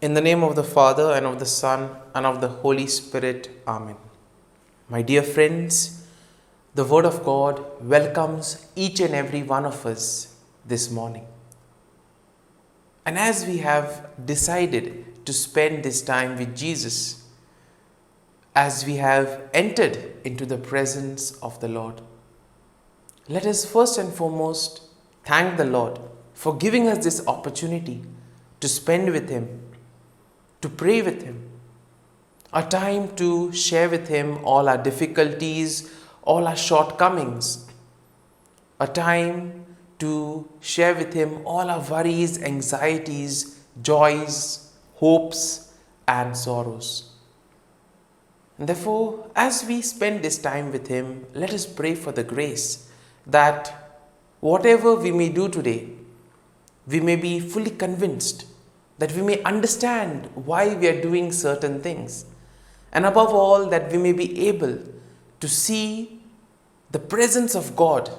In the name of the Father, and of the Son, and of the Holy Spirit. Amen. My dear friends, the Word of God welcomes each and every one of us this morning. And as we have decided to spend this time with Jesus, as we have entered into the presence of the Lord, let us first and foremost thank the Lord for giving us this opportunity to spend with Him, to pray with Him, a time to share with Him all our difficulties, all our shortcomings, a time to share with Him all our worries, anxieties, joys, hopes, and sorrows. And therefore, as we spend this time with Him, let us pray for the grace that whatever we may do today, we may be fully convinced, that we may understand why we are doing certain things, and above all, that we may be able to see the presence of God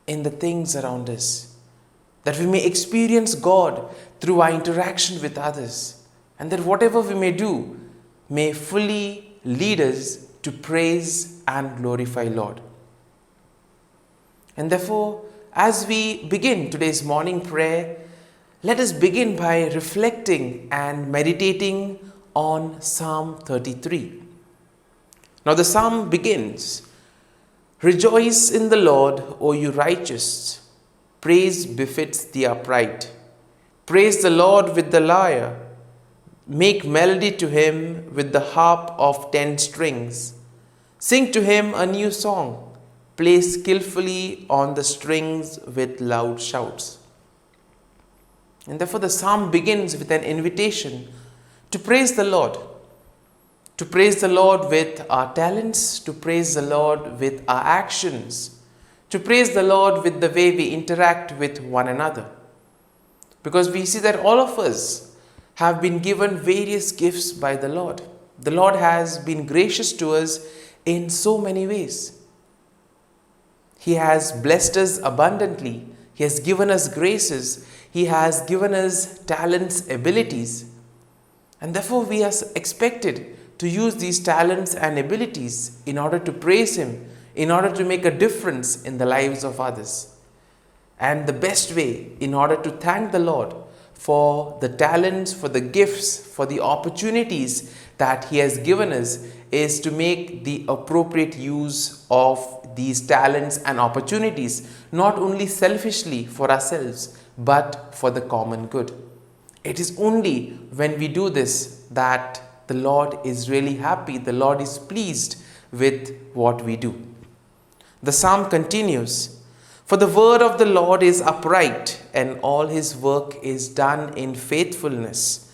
in the things around us, that we may experience God through our interaction with others, and that whatever we may do may fully lead us to praise and glorify Lord. And therefore, as we begin today's morning prayer, let us begin by reflecting and meditating on Psalm 33. Now the psalm begins, "Rejoice in the Lord, O you righteous. Praise befits the upright. Praise the Lord with the lyre. Make melody to Him with the harp of 10 strings. Sing to Him a new song. Play skillfully on the strings with loud shouts." And therefore the psalm begins with an invitation to praise the Lord. To praise the Lord with our talents, to praise the Lord with our actions, to praise the Lord with the way we interact with one another. Because we see that all of us have been given various gifts by the Lord. The Lord has been gracious to us in so many ways. He has blessed us abundantly. He has given us graces. He has given us talents, abilities. And therefore we are expected to use these talents and abilities in order to praise Him, in order to make a difference in the lives of others. And the best way in order to thank the Lord for the talents, for the gifts, for the opportunities that He has given us is to make the appropriate use of these talents and opportunities, not only selfishly for ourselves, but for the common good. It is only when we do this that the Lord is really happy, the Lord is pleased with what we do. The psalm continues, "For the word of the Lord is upright, and all His work is done in faithfulness.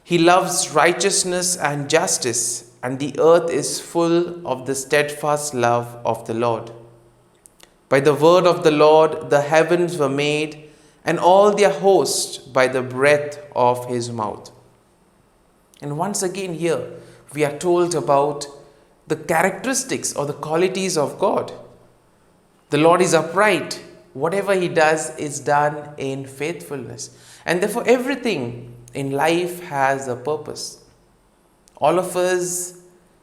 He loves righteousness and justice, and the earth is full of the steadfast love of the Lord. By the word of the Lord the heavens were made, and all their host by the breath of His mouth." And once again here we are told about the characteristics or the qualities of God. The Lord is upright. Whatever He does is done in faithfulness. And therefore everything in life has a purpose. All of us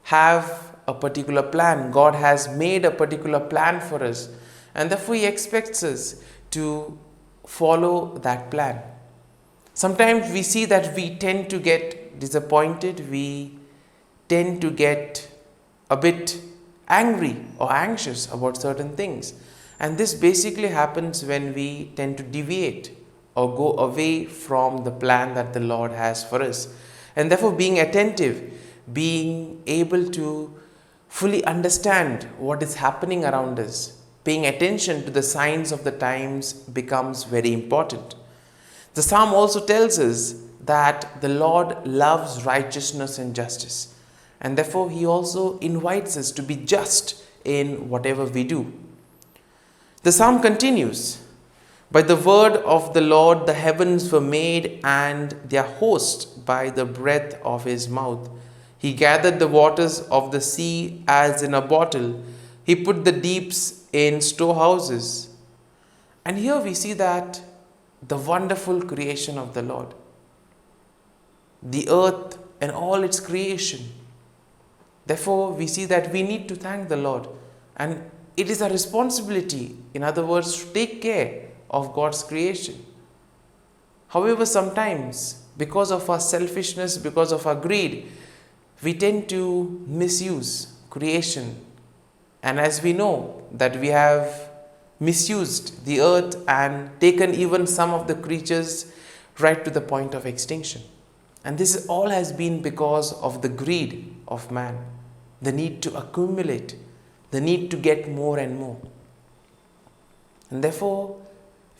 have a particular plan. God has made a particular plan for us. And therefore He expects us to follow that plan. Sometimes we see that we tend to get disappointed. We tend to get a bit angry or anxious about certain things. And this basically happens when we tend to deviate or go away from the plan that the Lord has for us. And therefore being attentive, being able to fully understand what is happening around us, paying attention to the signs of the times becomes very important. The psalm also tells us that the Lord loves righteousness and justice. And therefore He also invites us to be just in whatever we do. The psalm continues, "By the word of the Lord the heavens were made, and their host by the breath of His mouth. He gathered the waters of the sea as in a bottle. He put the deeps in storehouses." And here we see that the wonderful creation of the Lord. the earth and all its creation. Therefore, we see that we need to thank the Lord, and it is our responsibility, in other words, to take care of God's creation. However, sometimes, because of our selfishness, because of our greed, we tend to misuse creation. And as we know that we have misused the earth and taken even some of the creatures right to the point of extinction. And this all has been because of the greed of man, the need to accumulate, the need to get more and more. And therefore,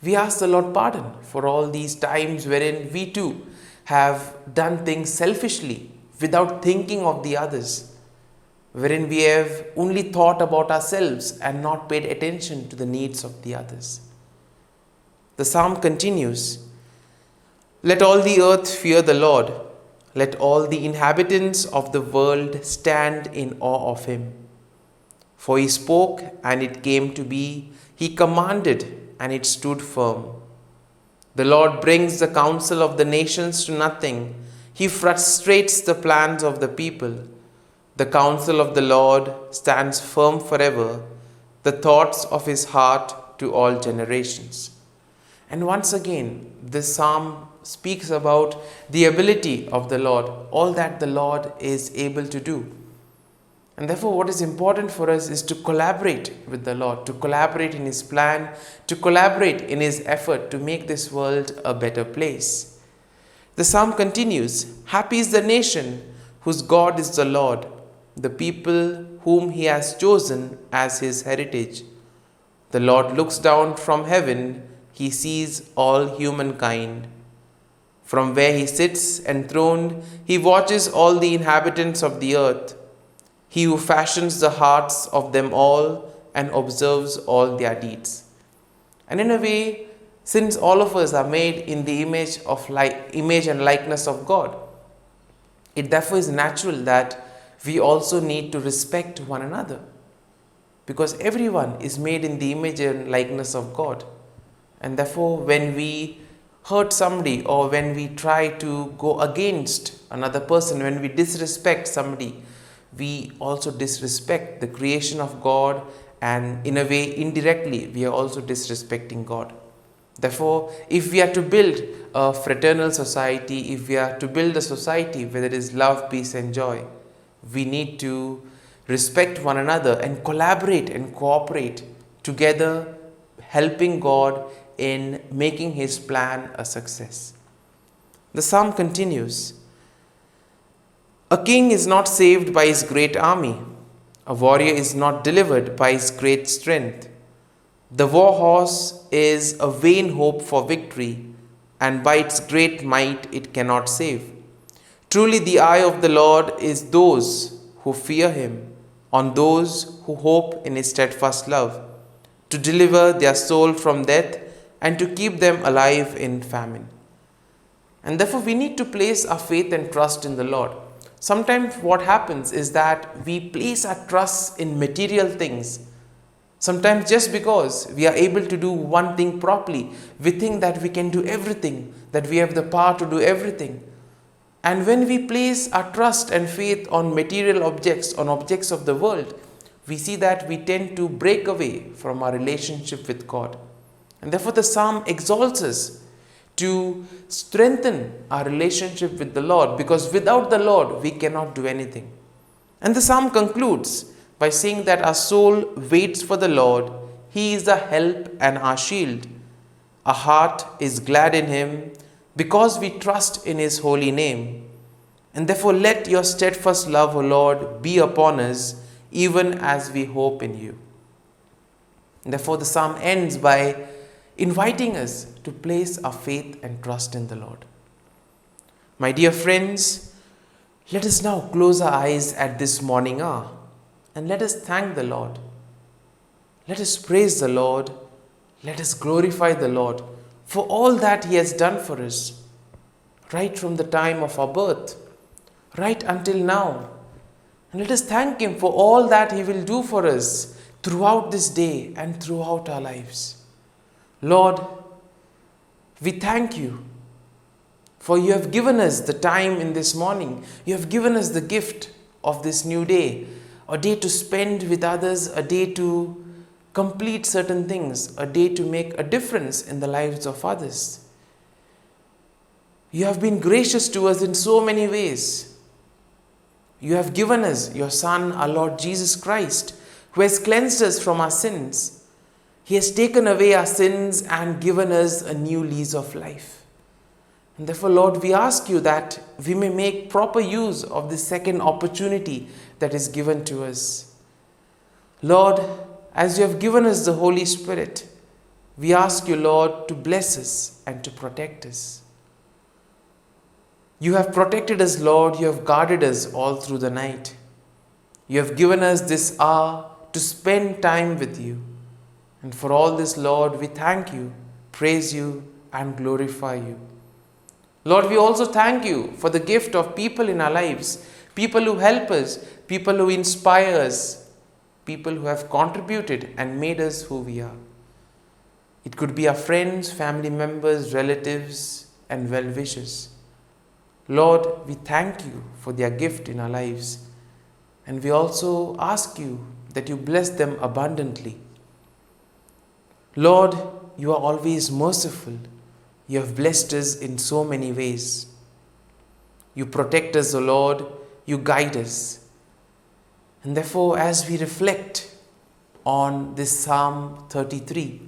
we ask the Lord pardon for all these times wherein we too have done things selfishly without thinking of the others, wherein we have only thought about ourselves and not paid attention to the needs of the others. The psalm continues, "Let all the earth fear the Lord. Let all the inhabitants of the world stand in awe of him. For he spoke and it came to be. He commanded and it stood firm. The Lord brings the counsel of the nations to nothing. He frustrates the plans of the people. The counsel of the Lord stands firm forever, the thoughts of his heart to all generations." And once again, this psalm speaks about the ability of the Lord, all that the Lord is able to do. And therefore, what is important for us is to collaborate with the Lord, to collaborate in his plan, to collaborate in his effort to make this world a better place. The psalm continues, "Happy is the nation whose God is the Lord, the people whom he has chosen as his heritage. The Lord looks down from heaven, he sees all humankind. From where he sits enthroned, he watches all the inhabitants of the earth. He who fashions the hearts of them all and observes all their deeds." And in a way, since all of us are made in the image and likeness of God, it therefore is natural that we also need to respect one another, because everyone is made in the image and likeness of God. And therefore, when we hurt somebody, or when we try to go against another person, when we disrespect somebody, we also disrespect the creation of God, and in a way, indirectly, we are also disrespecting God. Therefore, if we are to build a fraternal society, if we are to build a society where there is love, peace and joy, we need to respect one another and collaborate and cooperate together, helping God in making his plan a success. The psalm continues, "A king is not saved by his great army. A warrior is not delivered by his great strength. The war horse is a vain hope for victory, and by its great might it cannot save. Truly the eye of the Lord is those who fear him, on those who hope in his steadfast love, to deliver their soul from death and to keep them alive in famine." And therefore we need to place our faith and trust in the Lord. Sometimes what happens is that we place our trust in material things. Sometimes just because we are able to do one thing properly, we think that we can do everything, that we have the power to do everything. And when we place our trust and faith on material objects, on objects of the world, we see that we tend to break away from our relationship with God. And therefore the psalm exalts us to strengthen our relationship with the Lord, because without the Lord we cannot do anything. And the psalm concludes by saying that our soul waits for the Lord. He is our help and our shield. Our heart is glad in him because we trust in his holy name. And therefore let your steadfast love, O Lord, be upon us, even as we hope in you. And therefore the psalm ends by inviting us to place our faith and trust in the Lord. My dear friends, let us now close our eyes at this morning hour and let us thank the Lord. Let us praise the Lord. Let us glorify the Lord for all that he has done for us, right from the time of our birth, right until now. And let us thank him for all that he will do for us throughout this day and throughout our lives. Lord, we thank you For you have given us the time in this morning. You have given us the gift of this new day, a day to spend with others, a day to complete certain things, a day to make a difference in the lives of others. You have been gracious to us in so many ways. You have given us your Son, our Lord Jesus Christ, who has cleansed us from our sins. He has taken away our sins and given us a new lease of life. And therefore, Lord, we ask you that we may make proper use of this second opportunity that is given to us. Lord, as you have given us the Holy Spirit, we ask you, Lord, to bless us and to protect us. You have protected us, Lord. You have guarded us all through the night. You have given us this hour to spend time with you. And for all this, Lord, we thank you, praise you, and glorify you. Lord, we also thank you for the gift of people in our lives, people who help us, people who inspire us, people who have contributed and made us who we are. It could be our friends, family members, relatives, and well-wishers. Lord, we thank you for their gift in our lives, and we also ask you that you bless them abundantly. Lord, you are always merciful. You have blessed us in so many ways. You protect us, O Lord. You guide us. And therefore, as we reflect on this Psalm 33,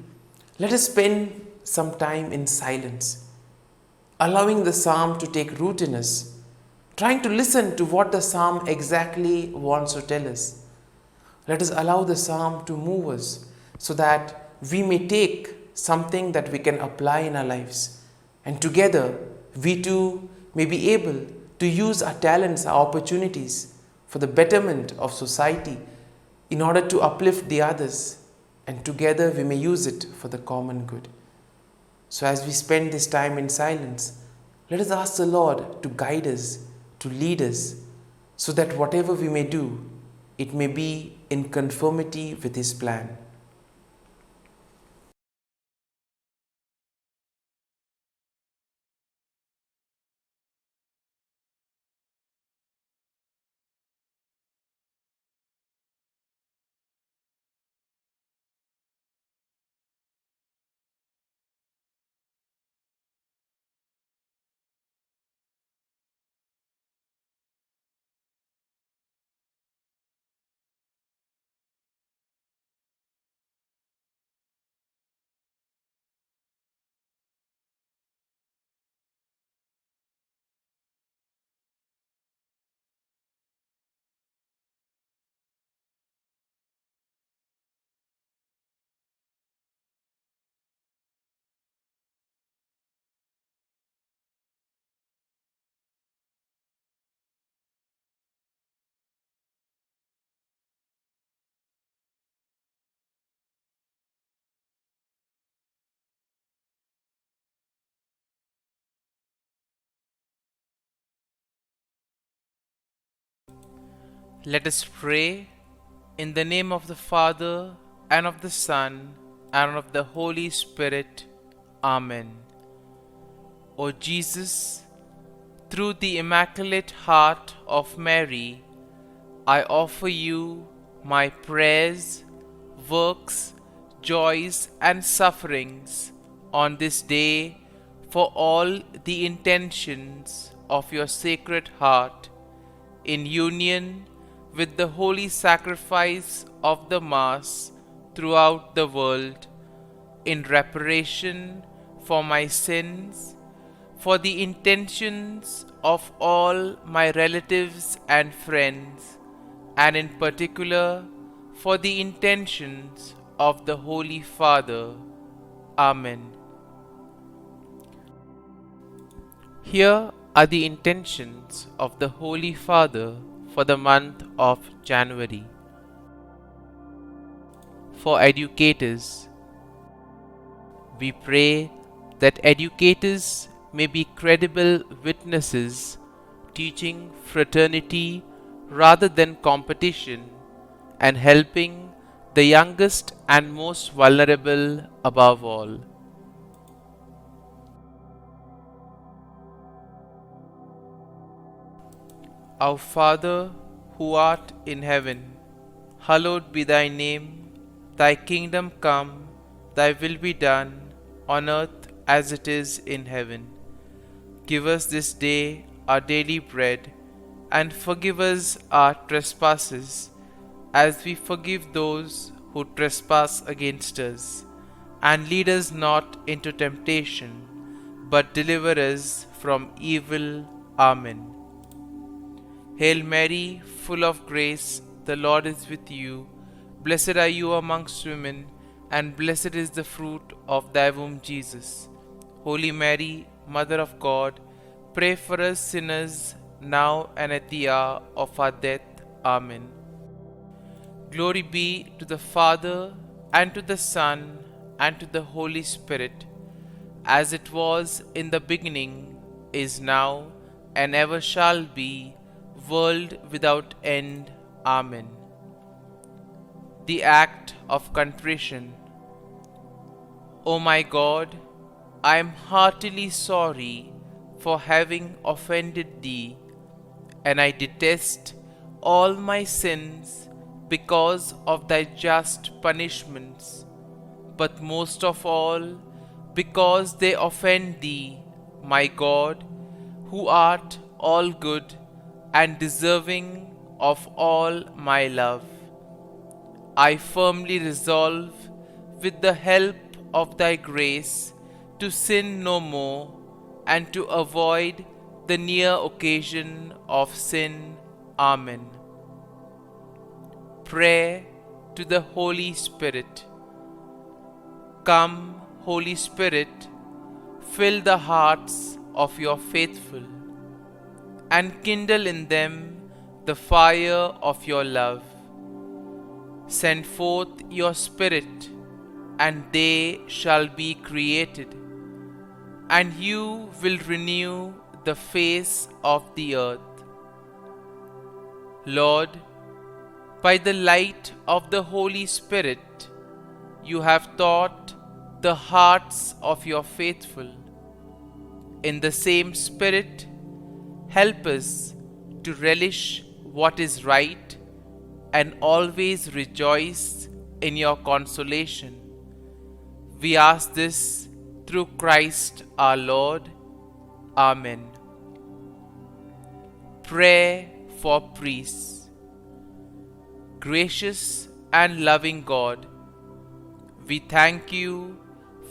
let us spend some time in silence, allowing the psalm to take root in us, trying to listen to what the psalm exactly wants to tell us. Let us allow the psalm to move us so that we may take something that we can apply in our lives. And together, we too may be able to use our talents, our opportunities for the betterment of society in order to uplift the others. And together, we may use it for the common good. So as we spend this time in silence, let us ask the Lord to guide us, to lead us, so that whatever we may do, it may be in conformity with His plan. Let us pray in the name of the Father, and of the Son, and of the Holy Spirit. Amen. O Jesus, through the Immaculate Heart of Mary, I offer you my prayers, works, joys, and sufferings on this day for all the intentions of your Sacred Heart, in union with the holy sacrifice of the Mass throughout the world, in reparation for my sins, for the intentions of all my relatives and friends, and in particular for the intentions of the Holy Father. Amen. Here are the intentions of the Holy Father for the month of January. For educators, we pray that educators may be credible witnesses, teaching fraternity rather than competition, and helping the youngest and most vulnerable above all. Our Father, who art in heaven, hallowed be thy name. Thy kingdom come, thy will be done, on earth as it is in heaven. Give us this day our daily bread, and forgive us our trespasses, as we forgive those who trespass against us. And lead us not into temptation, but deliver us from evil. Amen. Hail Mary, full of grace, the Lord is with you. Blessed are you amongst women, and blessed is the fruit of thy womb, Jesus. Holy Mary, Mother of God, pray for us sinners, now and at the hour of our death. Amen. Glory be to the Father, and to the Son, and to the Holy Spirit, as it was in the beginning, is now, and ever shall be, world without end. Amen. The Act of Contrition. O my God, I am heartily sorry for having offended Thee, and I detest all my sins because of Thy just punishments, but most of all because they offend Thee, my God, who art all good and deserving of all my love. I firmly resolve, with the help of Thy grace, to sin no more, and to avoid the near occasion of sin. Amen. Prayer to the Holy Spirit. Come, Holy Spirit, fill the hearts of your faithful, and kindle in them the fire of your love. Send forth your Spirit, and they shall be created, and you will renew the face of the earth. Lord, by the light of the Holy Spirit, you have taught the hearts of your faithful. In the same Spirit, help us to relish what is right and always rejoice in your consolation. We ask this through Christ our Lord. Amen. Prayer for priests. Gracious and loving God, we thank you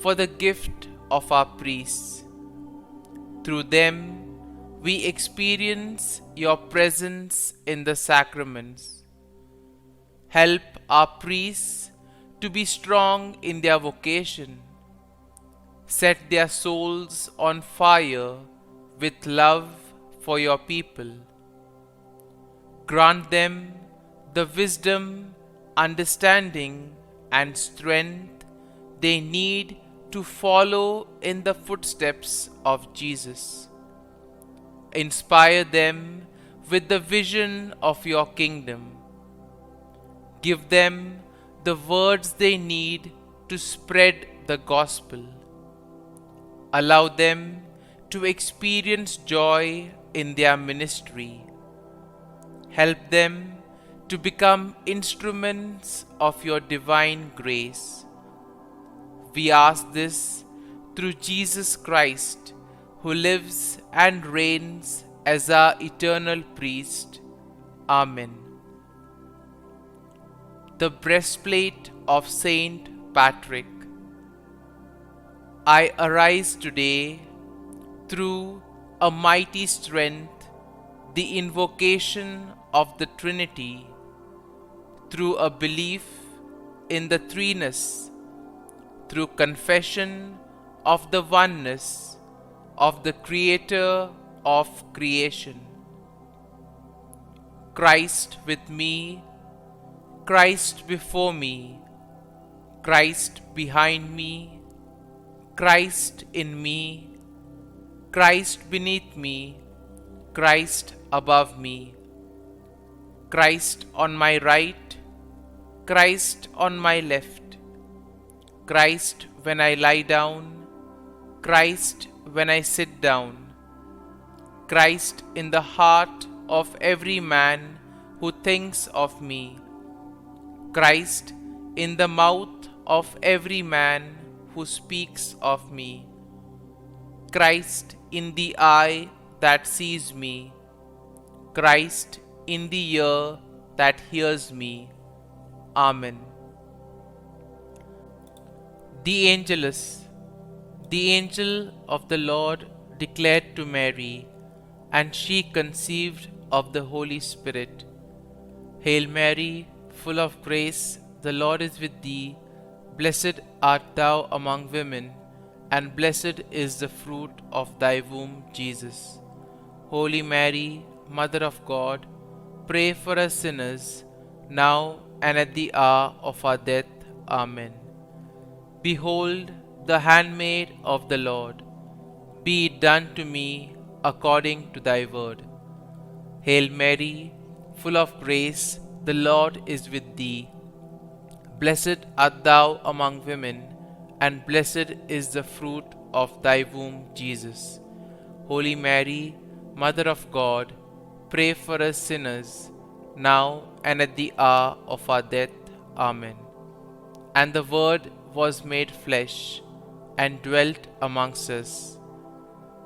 for the gift of our priests. Through them, we experience your presence in the sacraments. Help our priests to be strong in their vocation. Set their souls on fire with love for your people. Grant them the wisdom, understanding, and strength they need to follow in the footsteps of Jesus. Inspire them with the vision of your kingdom. Give them the words they need to spread the gospel. Allow them to experience joy in their ministry. Help them to become instruments of your divine grace. We ask this through Jesus Christ, who lives and reigns as our eternal priest. Amen. The breastplate of Saint Patrick. I arise today through a mighty strength, the invocation of the Trinity, through a belief in the threeness, through confession of the oneness of the Creator of creation. Christ with me, Christ before me, Christ behind me, Christ in me, Christ beneath me, Christ above me, Christ on my right, Christ on my left, Christ when I lie down, Christ when I sit down, Christ in the heart of every man who thinks of me. Christ in the mouth of every man who speaks of me. Christ in the eye that sees me. Christ in the ear that hears me. Amen. The Angelus. The angel of the Lord declared to Mary, and she conceived of the Holy Spirit. Hail Mary, full of grace, the Lord is with thee. Blessed art thou among women, and blessed is the fruit of thy womb, Jesus. Holy Mary, Mother of God, pray for us sinners, now and at the hour of our death. Amen. Behold, the handmaid of the Lord. Be it done to me according to thy word. Hail Mary, full of grace, the Lord is with thee. Blessed art thou among women, and blessed is the fruit of thy womb, Jesus. Holy Mary, Mother of God, pray for us sinners, now and at the hour of our death. Amen. And the Word was made flesh, and dwelt amongst us.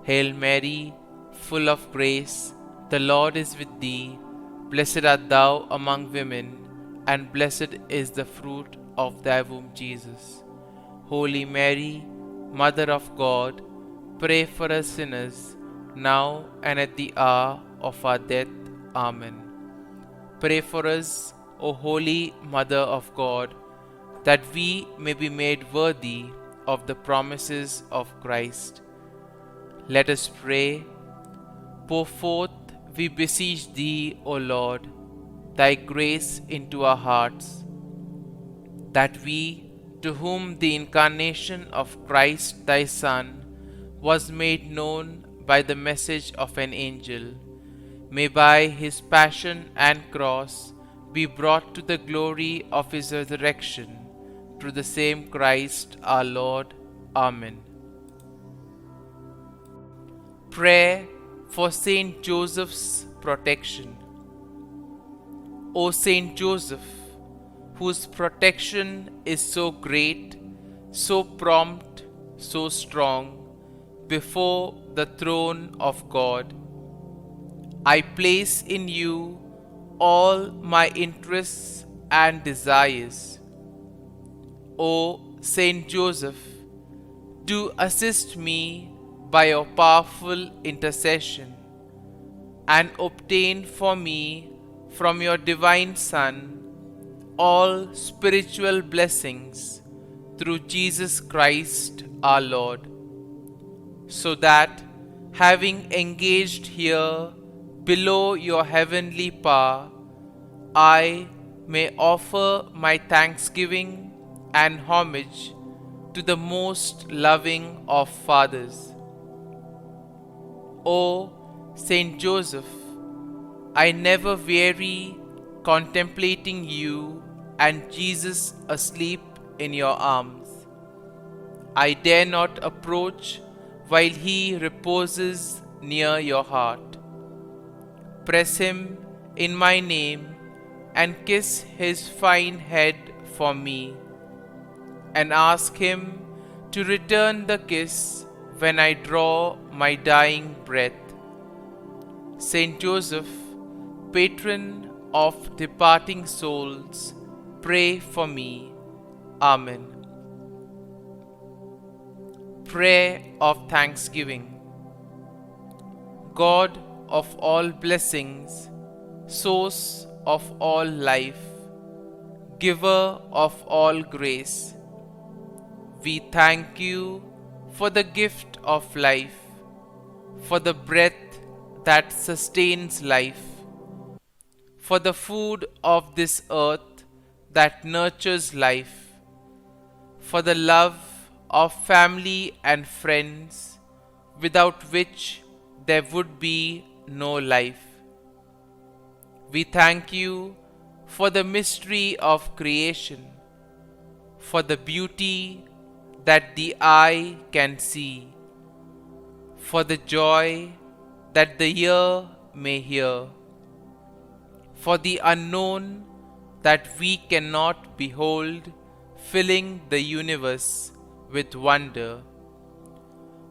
Hail Mary, full of grace, the Lord is with thee. Blessed art thou among women, and blessed is the fruit of thy womb, Jesus. Holy Mary, Mother of God, pray for us sinners, now and at the hour of our death. Amen. Pray for us, O Holy Mother of God, that we may be made worthy of the promises of Christ. Let us pray. Pour forth, we beseech thee, O Lord, thy grace into our hearts, that we, to whom the incarnation of Christ thy Son was made known by the message of an angel, may by his passion and cross be brought to the glory of his resurrection, through the same Christ our Lord. Amen. Prayer for Saint Joseph's protection. O Saint Joseph, whose protection is so great, so prompt, so strong, before the throne of God, I place in you all my interests and desires. O Saint Joseph, do assist me by your powerful intercession, and obtain for me from your divine Son all spiritual blessings through Jesus Christ our Lord, so that, having engaged here below your heavenly power, I may offer my thanksgiving and homage to the most loving of fathers. O Saint Joseph, I never weary contemplating you and Jesus asleep in your arms. I dare not approach while he reposes near your heart. Press him in my name and kiss his fine head for me, and ask him to return the kiss when I draw my dying breath. Saint Joseph, patron of departing souls, pray for me. Amen. Prayer of Thanksgiving. God of all blessings, source of all life, giver of all grace, we thank you for the gift of life, for the breath that sustains life, for the food of this earth that nurtures life, for the love of family and friends, without which there would be no life. We thank you for the mystery of creation, for the beauty that the eye can see, for the joy that the ear may hear, for the unknown that we cannot behold, filling the universe with wonder,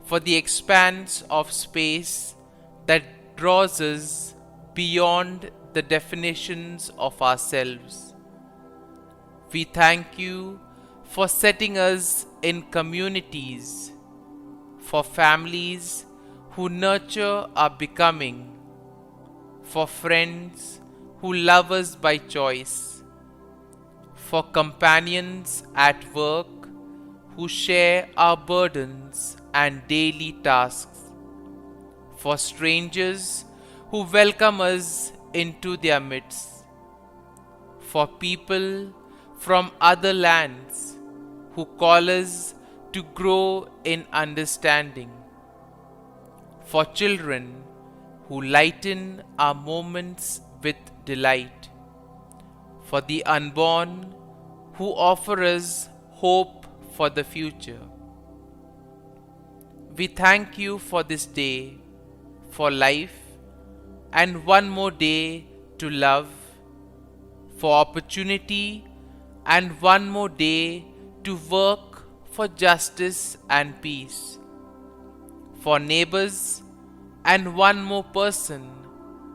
for the expanse of space that draws us beyond the definitions of ourselves. We thank you for setting us in communities, for families who nurture our becoming, for friends who love us by choice, for companions at work who share our burdens and daily tasks, for strangers who welcome us into their midst, for people from other lands who call us to grow in understanding, for children who lighten our moments with delight, for the unborn who offer us hope for the future. We thank you for this day, for life, and one more day to love, for opportunity, and one more day to work for justice and peace, for neighbors, and one more person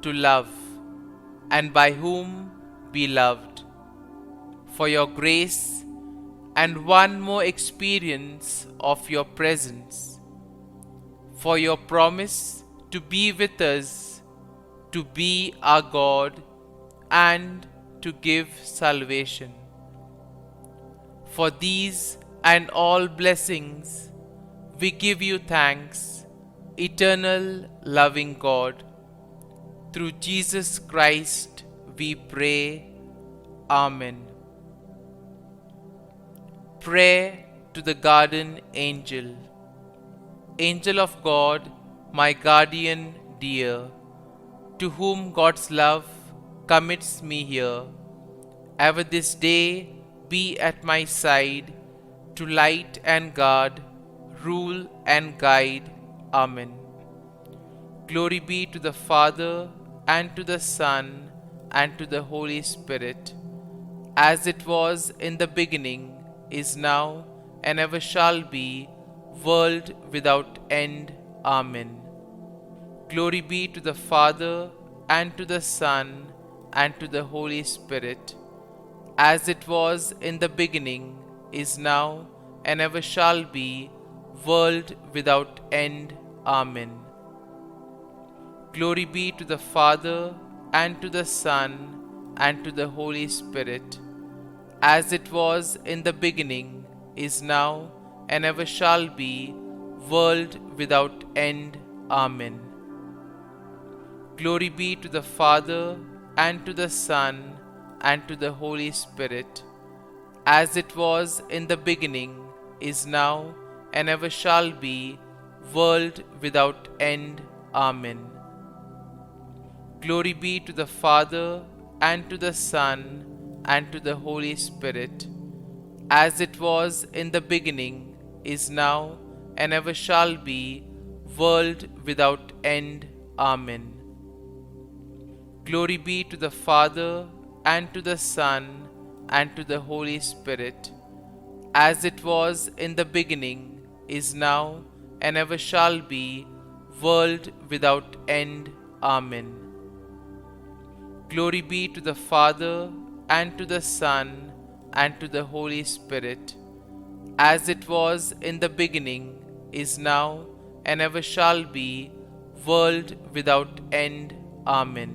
to love, and by whom be loved, for your grace, and one more experience of your presence, for your promise to be with us, to be our God, and to give salvation. For these and all blessings, we give you thanks, eternal loving God. Through Jesus Christ we pray. Amen. Prayer to the Guardian Angel. Angel of God, my guardian dear, to whom God's love commits me here, ever this day be at my side, to light and guard, rule and guide. Amen. Glory be to the Father, and to the Son, and to the Holy Spirit, as it was in the beginning, is now, and ever shall be, world without end. Amen. Glory be to the Father, and to the Son, and to the Holy Spirit, as it was in the beginning, is now, and ever shall be, world without end. Amen. Glory be to the Father, and to the Son, and to the Holy Spirit, as it was in the beginning, is now, and ever shall be, world without end. Amen. Glory be to the Father, and to the Son, and to the Holy Spirit, as it was in the beginning, is now, and ever shall be, world without end. Amen. Glory be to the Father, and to the Son, and to the Holy Spirit, as it was in the beginning, is now, and ever shall be, world without end. Amen. Glory be to the Father, and to the Son, and to the Holy Spirit, as it was in the beginning, is now, and ever shall be, world without end. Amen. Glory be to the Father, and to the Son, and to the Holy Spirit, as it was in the beginning, is now, and ever shall be, world without end. Amen.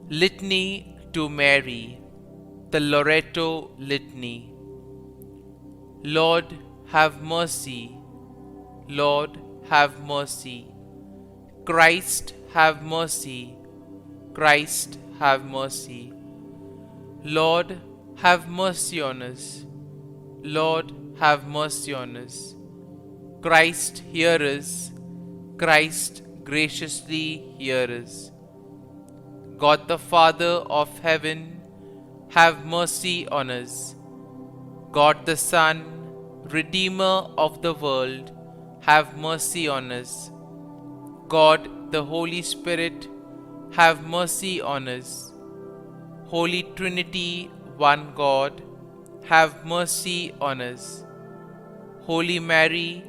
Litany to Mary, the Loreto Litany. Lord, have mercy. Lord, have mercy. Christ, have mercy. Christ, have mercy. Lord, have mercy on us. Lord, have mercy on us. Christ, hear us. Christ, graciously hear us. God the Father of heaven, have mercy on us. God the Son, Redeemer of the world, have mercy on us. God the Holy Spirit, have mercy on us. Holy Trinity, one God, have mercy on us. Holy Mary,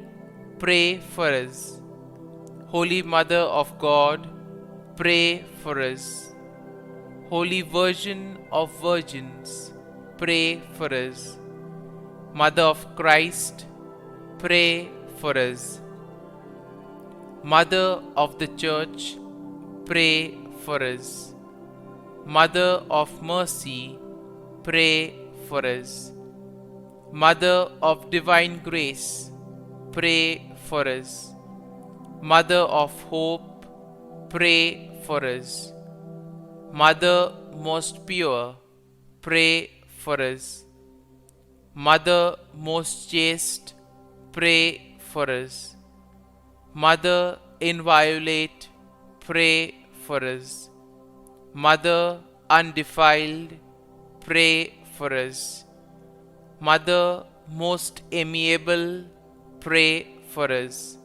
pray for us. Holy Mother of God, pray for us. Holy Virgin of Virgins, pray for us. Mother of Christ, pray for us. Mother of the Church, pray for us. Mother of Mercy, pray for us. Mother of Divine Grace, pray for us. Mother of Hope, pray for us. Mother most pure, pray for us. Mother most chaste, pray for us. Mother inviolate, pray for us. Mother undefiled, pray for us. Mother most amiable, pray for us.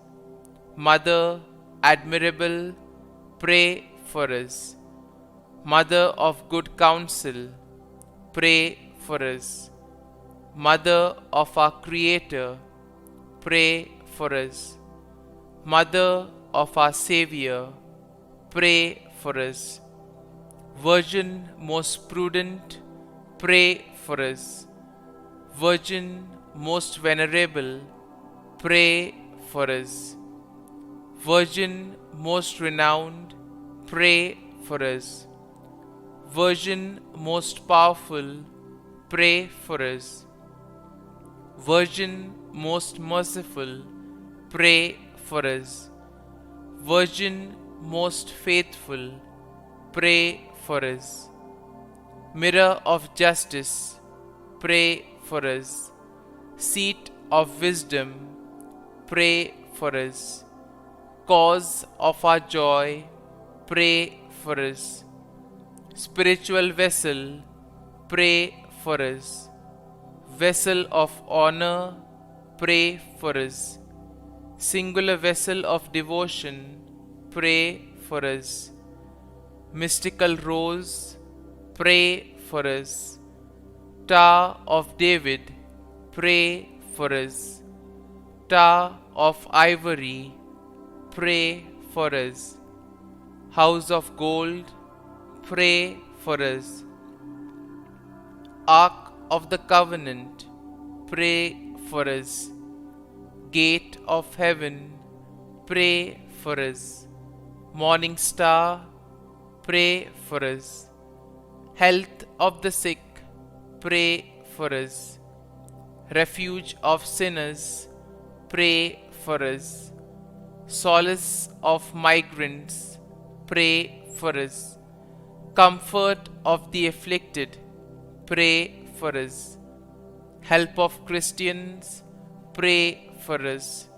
Mother admirable, pray for us. Mother of good counsel, pray for us. Mother of our Creator, pray for us. Mother of our Savior, pray for us. Virgin most prudent, pray for us. Virgin most venerable, pray for us. Virgin most renowned, pray for us. Virgin most powerful, pray for us. Virgin most merciful, pray for us. Virgin most faithful, pray for us. Mirror of justice, pray for us. Seat of wisdom, pray for us. Cause of our joy, pray for us. Spiritual vessel, pray for us. Vessel of honor, pray for us. Singular vessel of devotion, pray for us. Mystical rose, pray for us. Tower of David, pray for us. Tower of ivory, pray for us. House of gold, pray for us. Ark of the Covenant, pray for us. Gate of heaven, pray for us. Morning star, pray for us. Health of the sick, pray for us. Refuge of sinners, pray for us. Solace of migrants, pray for us. Comfort of the afflicted, pray for us. Help of Christians, pray for us.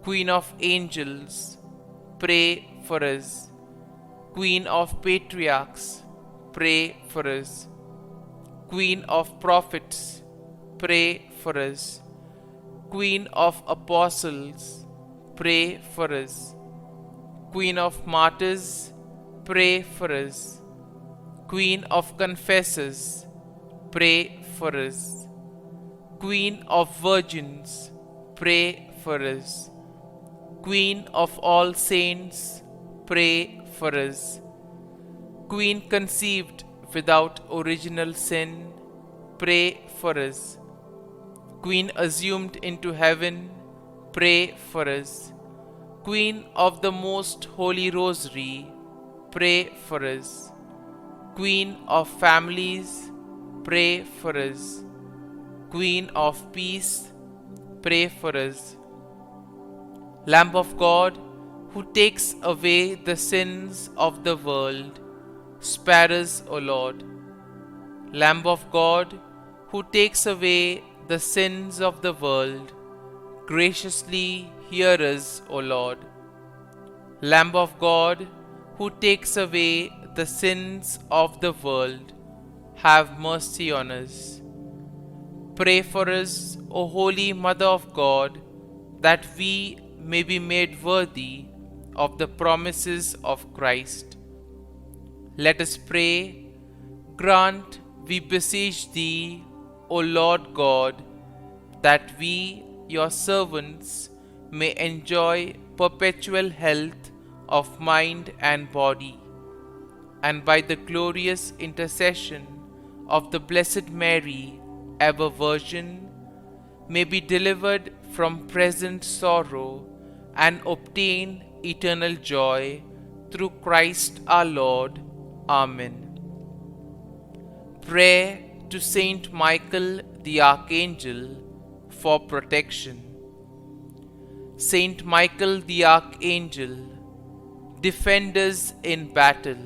Queen of angels, pray for us. Queen of patriarchs, pray for us. Queen of prophets, pray for us. Queen of apostles, pray for us. Queen of martyrs, pray for us. Queen of confessors, pray for us. Queen of virgins, pray for us. Queen of all saints, pray for us. Queen conceived without original sin, pray for us. Queen assumed into heaven, pray for us. Queen of the Most Holy Rosary, pray for us. Queen of families, pray for us. Queen of peace, pray for us. Lamb of God, who takes away the sins of the world, spare us, O Lord. Lamb of God, who takes away the sins of the world, graciously hear us, O Lord. Lamb of God, who takes away the sins of the world, have mercy on us. Pray for us, O Holy Mother of God, that we may be made worthy of the promises of Christ. Let us pray. Grant, we beseech thee, O Lord God, that we, your servants, may enjoy perpetual health of mind and body, and by the glorious intercession of the Blessed Mary, ever Virgin, may be delivered from present sorrow and obtain eternal joy through Christ our Lord. Amen. Prayer to Saint Michael the Archangel for protection. Saint Michael the Archangel, defend us in battle.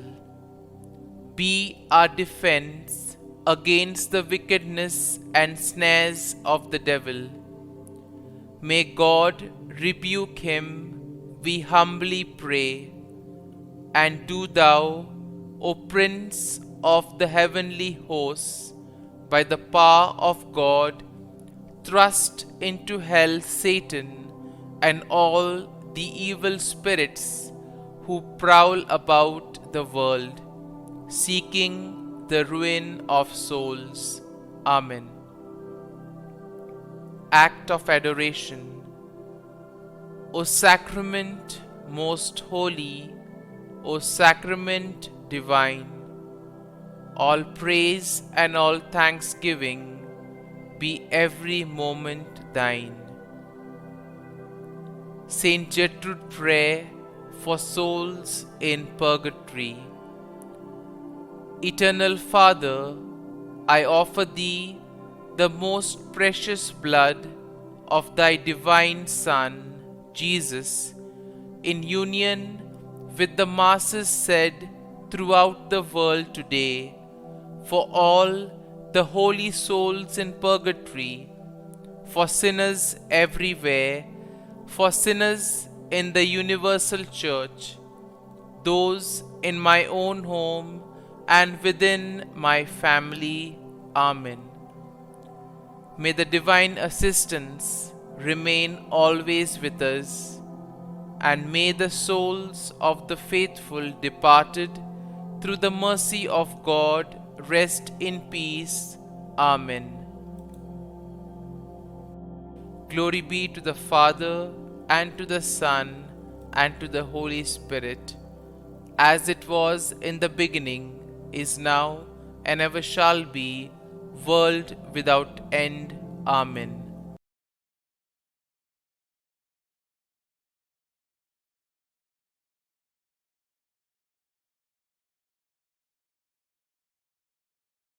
Be our defense against the wickedness and snares of the devil. May God rebuke him, we humbly pray. And do thou, O Prince of the heavenly hosts, by the power of God, thrust into hell Satan and all the evil spirits who prowl about the world, seeking the ruin of souls. Amen. Act of Adoration. O Sacrament most holy, O Sacrament divine, all praise and all thanksgiving be every moment thine. Saint Gertrude Prayer for souls in purgatory. Eternal Father, I offer thee the most precious blood of thy divine Son, Jesus, in union with the masses said throughout the world today, for all the holy souls in purgatory, for sinners everywhere, for sinners in the universal church, those in my own home and within my family. Amen. May the divine assistance remain always with us, and may the souls of the faithful departed through the mercy of God rest in peace. Amen. Glory be to the Father, and to the Son, and to the Holy Spirit, as it was in the beginning, is now, and ever shall be, world without end. Amen.